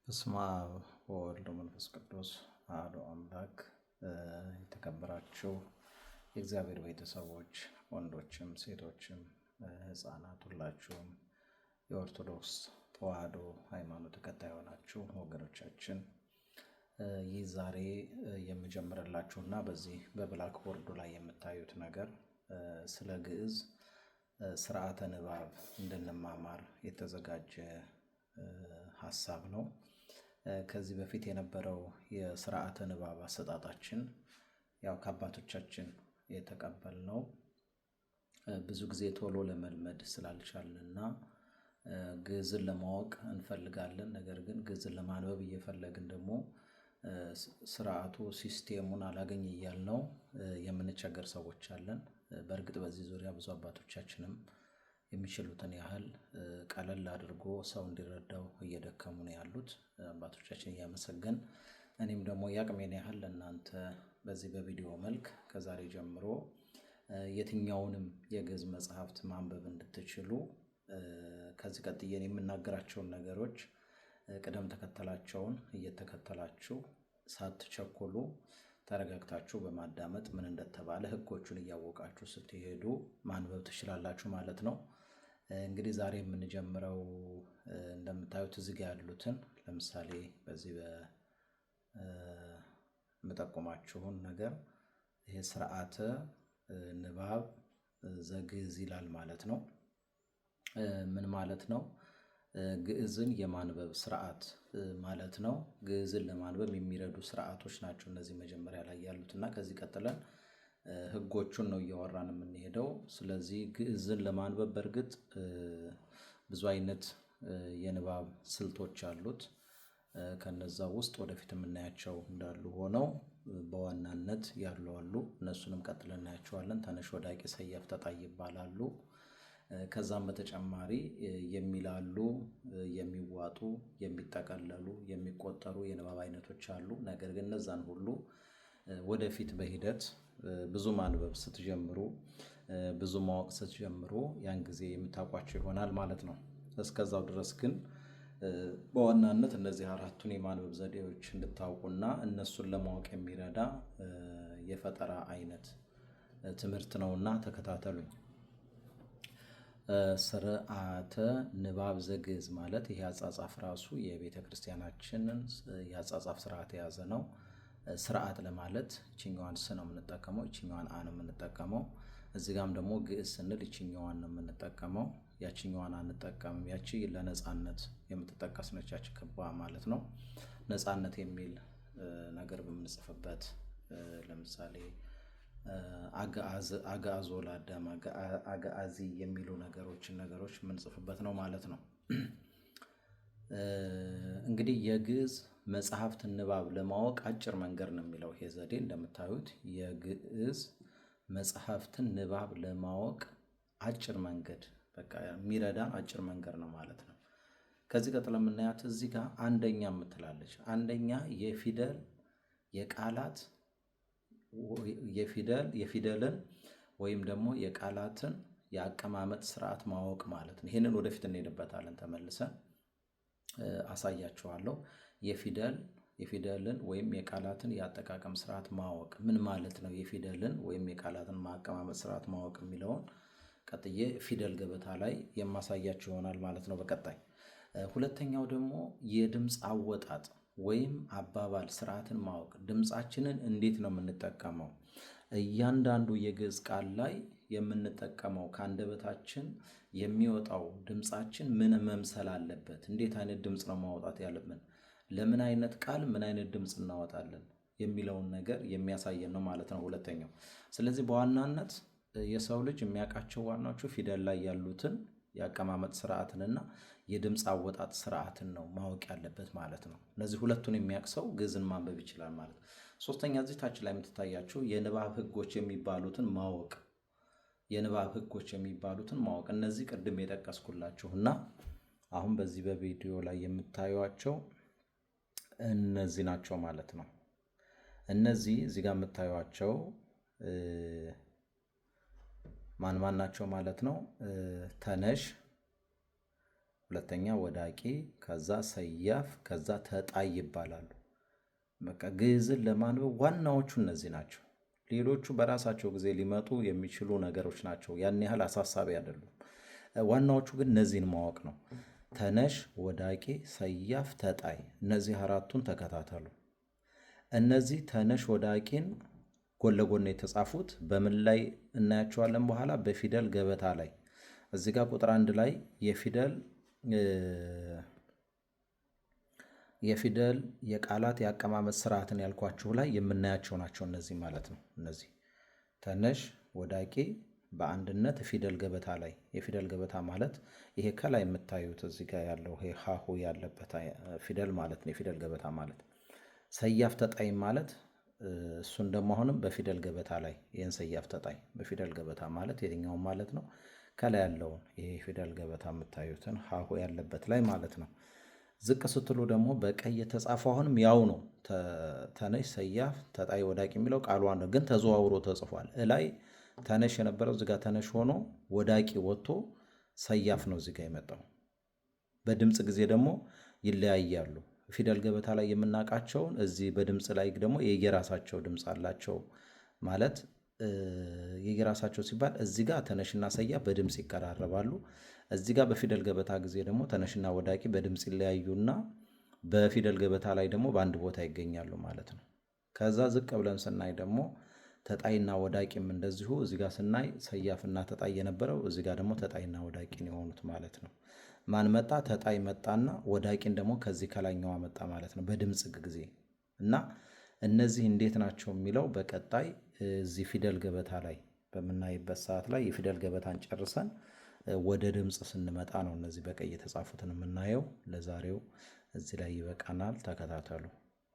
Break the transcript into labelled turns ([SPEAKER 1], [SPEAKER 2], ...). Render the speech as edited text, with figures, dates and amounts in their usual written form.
[SPEAKER 1] በስመ አብ ወወልድ ወመንፈስ ቅዱስ አሐዱ አምላክ። የተከበራችሁ የእግዚአብሔር ቤተሰቦች ወንዶችም ሴቶችም ሕፃናት ሁላችሁም የኦርቶዶክስ ተዋሕዶ ሃይማኖት ተከታይ የሆናችሁ ወገኖቻችን ይህ ዛሬ የምጀምርላችሁና በዚህ በብላክቦርዱ ላይ የምታዩት ነገር ስለ ግዕዝ ስርዓተ ንባብ እንድንማማር የተዘጋጀ ሀሳብ ነው። ከዚህ በፊት የነበረው የስርዓተ ንባብ አሰጣጣችን ያው ከአባቶቻችን የተቀበልነው ብዙ ጊዜ ቶሎ ለመልመድ ስላልቻልንና ግዕዝን ለማወቅ እንፈልጋለን። ነገር ግን ግዕዝን ለማንበብ እየፈለግን ደግሞ ስርዓቱ ሲስቴሙን አላገኝ እያልነው የምንቸገር ሰዎች አለን። በእርግጥ በዚህ ዙሪያ ብዙ አባቶቻችንም የሚችሉትን ያህል ቀለል አድርጎ ሰው እንዲረዳው እየደከሙ ነው ያሉት። አባቶቻችን እያመሰገን እኔም ደግሞ የአቅሜን ያህል ለእናንተ በዚህ በቪዲዮ መልክ ከዛሬ ጀምሮ የትኛውንም የግዕዝ መጽሐፍት ማንበብ እንድትችሉ ከዚህ ቀጥዬ የምናገራቸውን ነገሮች ቅደም ተከተላቸውን እየተከተላችሁ ሳትቸኩሉ ተረጋግታችሁ በማዳመጥ ምን እንደተባለ ሕጎቹን እያወቃችሁ ስትሄዱ ማንበብ ትችላላችሁ ማለት ነው። እንግዲህ ዛሬ የምንጀምረው እንደምታዩት እዚህ ጋር ያሉትን ለምሳሌ በዚህ በምጠቁማችሁን ነገር ይሄ ስርዓተ ንባብ ዘግዕዝ ይላል ማለት ነው። ምን ማለት ነው? ግዕዝን የማንበብ ስርዓት ማለት ነው። ግዕዝን ለማንበብ የሚረዱ ስርዓቶች ናቸው እነዚህ መጀመሪያ ላይ ያሉትና ከዚህ ቀጥለን ሕጎቹን ነው እያወራን የምንሄደው። ስለዚህ ግዕዝን ለማንበብ በእርግጥ ብዙ አይነት የንባብ ስልቶች አሉት። ከነዛ ውስጥ ወደፊት የምናያቸው እንዳሉ ሆነው በዋናነት ያሉ አሉ። እነሱንም ቀጥለን እናያቸዋለን። ተነሽ፣ ወዳቂ፣ ሰያፍ፣ ተጣይ ይባላሉ። ከዛም በተጨማሪ የሚላሉ፣ የሚዋጡ፣ የሚጠቀለሉ፣ የሚቆጠሩ የንባብ አይነቶች አሉ። ነገር ግን እነዛን ሁሉ ወደፊት በሂደት ብዙ ማንበብ ስትጀምሩ፣ ብዙ ማወቅ ስትጀምሩ ያን ጊዜ የምታውቋቸው ይሆናል ማለት ነው። እስከዛው ድረስ ግን በዋናነት እነዚህ አራቱን የማንበብ ዘዴዎች እንድታውቁና እነሱን ለማወቅ የሚረዳ የፈጠራ አይነት ትምህርት ነውና ተከታተሉኝ። ስርዓተ ንባብ ዘግዕዝ ማለት ይሄ አጻጻፍ ራሱ የቤተ ክርስቲያናችንን የአጻጻፍ ስርዓት የያዘ ነው። ስርዓት ለማለት ይችኛዋን ስ ነው የምንጠቀመው፣ ይችኛዋን አ ነው የምንጠቀመው። እዚህ ጋም ደግሞ ግዕዝ ስንል ይችኛዋን ነው የምንጠቀመው፣ ያችኛዋን አንጠቀምም። ያቺ ለነጻነት የምትጠቀስ ነች፣ ያቺ ክባ ማለት ነው። ነጻነት የሚል ነገር በምንጽፍበት ለምሳሌ አግዓዞ ለአዳም፣ አግዓዚ የሚሉ ነገሮች የምንጽፍበት ነው ማለት ነው። እንግዲህ የግዕዝ መጽሐፍትን ንባብ ለማወቅ አጭር መንገድ ነው የሚለው ይሄ ዘዴ። እንደምታዩት የግዕዝ መጽሐፍትን ንባብ ለማወቅ አጭር መንገድ፣ በቃ የሚረዳን አጭር መንገድ ነው ማለት ነው። ከዚህ ቀጥሎ የምናያት እዚህ ጋር አንደኛ የምትላለች። አንደኛ የፊደል የቃላት የፊደልን ወይም ደግሞ የቃላትን የአቀማመጥ ስርዓት ማወቅ ማለት ነው። ይህንን ወደፊት እንሄድበታለን ተመልሰን አሳያችኋለሁ። የፊደልን ወይም የቃላትን የአጠቃቀም ስርዓት ማወቅ ምን ማለት ነው? የፊደልን ወይም የቃላትን ማቀማመጥ ስርዓት ማወቅ የሚለውን ቀጥዬ ፊደል ገበታ ላይ የማሳያችሁ ይሆናል ማለት ነው በቀጣይ። ሁለተኛው ደግሞ የድምፅ አወጣጥ ወይም አባባል ስርዓትን ማወቅ። ድምፃችንን እንዴት ነው የምንጠቀመው? እያንዳንዱ የግዕዝ ቃል ላይ የምንጠቀመው ከአንደበታችን የሚወጣው ድምፃችን ምን መምሰል አለበት? እንዴት አይነት ድምፅ ነው ማውጣት ያለብን? ለምን አይነት ቃል ምን አይነት ድምፅ እናወጣለን የሚለውን ነገር የሚያሳየን ነው ማለት ነው ሁለተኛው። ስለዚህ በዋናነት የሰው ልጅ የሚያውቃቸው ዋናዎቹ ፊደል ላይ ያሉትን የአቀማመጥ ስርዓትንና የድምፅ አወጣጥ ስርዓትን ነው ማወቅ ያለበት ማለት ነው። እነዚህ ሁለቱን የሚያውቅ ሰው ግዕዝን ማንበብ ይችላል ማለት ነው። ሶስተኛ እዚህ ታች ላይ የምትታያቸው የንባብ ሕጎች የሚባሉትን ማወቅ፣ የንባብ ሕጎች የሚባሉትን ማወቅ። እነዚህ ቅድም የጠቀስኩላችሁና አሁን በዚህ በቪዲዮ ላይ የምታዩቸው እነዚህ ናቸው ማለት ነው። እነዚህ እዚህ ጋር የምታዩቸው ማን ናቸው ማለት ነው? ተነሽ፣ ሁለተኛ ወዳቂ፣ ከዛ ሰያፍ፣ ከዛ ተጣይ ይባላሉ። በቃ ግዕዝን ለማንበብ ዋናዎቹ እነዚህ ናቸው። ሌሎቹ በራሳቸው ጊዜ ሊመጡ የሚችሉ ነገሮች ናቸው። ያን ያህል አሳሳቢ አይደሉም። ዋናዎቹ ግን እነዚህን ማወቅ ነው። ተነሽ፣ ወዳቂ፣ ሰያፍ፣ ተጣይ፣ እነዚህ አራቱን ተከታተሉ። እነዚህ ተነሽ ወዳቂን ጎን ለጎን የተጻፉት በምን ላይ እናያቸዋለን? በኋላ በፊደል ገበታ ላይ እዚህ ጋር ቁጥር 1 ላይ የፊደል የቃላት የአቀማመጥ ስርዓትን ያልኳችሁ ላይ የምናያቸው ናቸው እነዚህ ማለት ነው። እነዚህ ተነሽ ወዳቂ በአንድነት ፊደል ገበታ ላይ፣ የፊደል ገበታ ማለት ይሄ ከላይ የምታዩት እዚህ ጋር ያለው ይሄ ሀሁ ያለበት ፊደል ማለት ነው የፊደል ገበታ ማለት። ሰያፍ ተጣይ ማለት እሱን ደግሞ አሁንም በፊደል ገበታ ላይ ይህን ሰያፍ ተጣይ በፊደል ገበታ ማለት የትኛውን ማለት ነው? ከላይ ያለውን ይሄ ፊደል ገበታ የምታዩትን ሀሁ ያለበት ላይ ማለት ነው። ዝቅ ስትሉ ደግሞ በቀይ የተጻፈው አሁንም ያው ነው። ተነሽ፣ ሰያፍ፣ ተጣይ፣ ወዳቂ የሚለው ቃሉ አንድ ግን ተዘዋውሮ ተጽፏል። እላይ ተነሽ የነበረው እዚጋ ተነሽ ሆኖ ወዳቂ ወጥቶ ሰያፍ ነው እዚጋ የመጣው። በድምፅ ጊዜ ደግሞ ይለያያሉ። ፊደል ገበታ ላይ የምናውቃቸውን እዚህ በድምፅ ላይ ደግሞ የየራሳቸው ድምፅ አላቸው። ማለት የየራሳቸው ሲባል እዚህ ጋር ተነሽና ሰያፍ በድምፅ ይቀራረባሉ። እዚህ ጋር በፊደል ገበታ ጊዜ ደግሞ ተነሽና ወዳቂ በድምፅ ይለያዩና በፊደል ገበታ ላይ ደግሞ በአንድ ቦታ ይገኛሉ ማለት ነው። ከዛ ዝቅ ብለን ስናይ ደግሞ ተጣይና ወዳቂም እንደዚሁ እዚህ ጋር ስናይ ሰያፍና ተጣይ የነበረው እዚህ ጋር ደግሞ ተጣይና ወዳቂን የሆኑት ማለት ነው። ማን መጣ? ተጣይ መጣና ወዳቂን ደግሞ ከዚህ ከላይኛዋ መጣ ማለት ነው በድምፅ ጊዜ። እና እነዚህ እንዴት ናቸው የሚለው በቀጣይ እዚህ ፊደል ገበታ ላይ በምናይበት ሰዓት ላይ የፊደል ገበታን ጨርሰን ወደ ድምፅ ስንመጣ ነው እነዚህ በቀይ የተጻፉትን የምናየው። ለዛሬው እዚህ ላይ ይበቃናል። ተከታተሉ።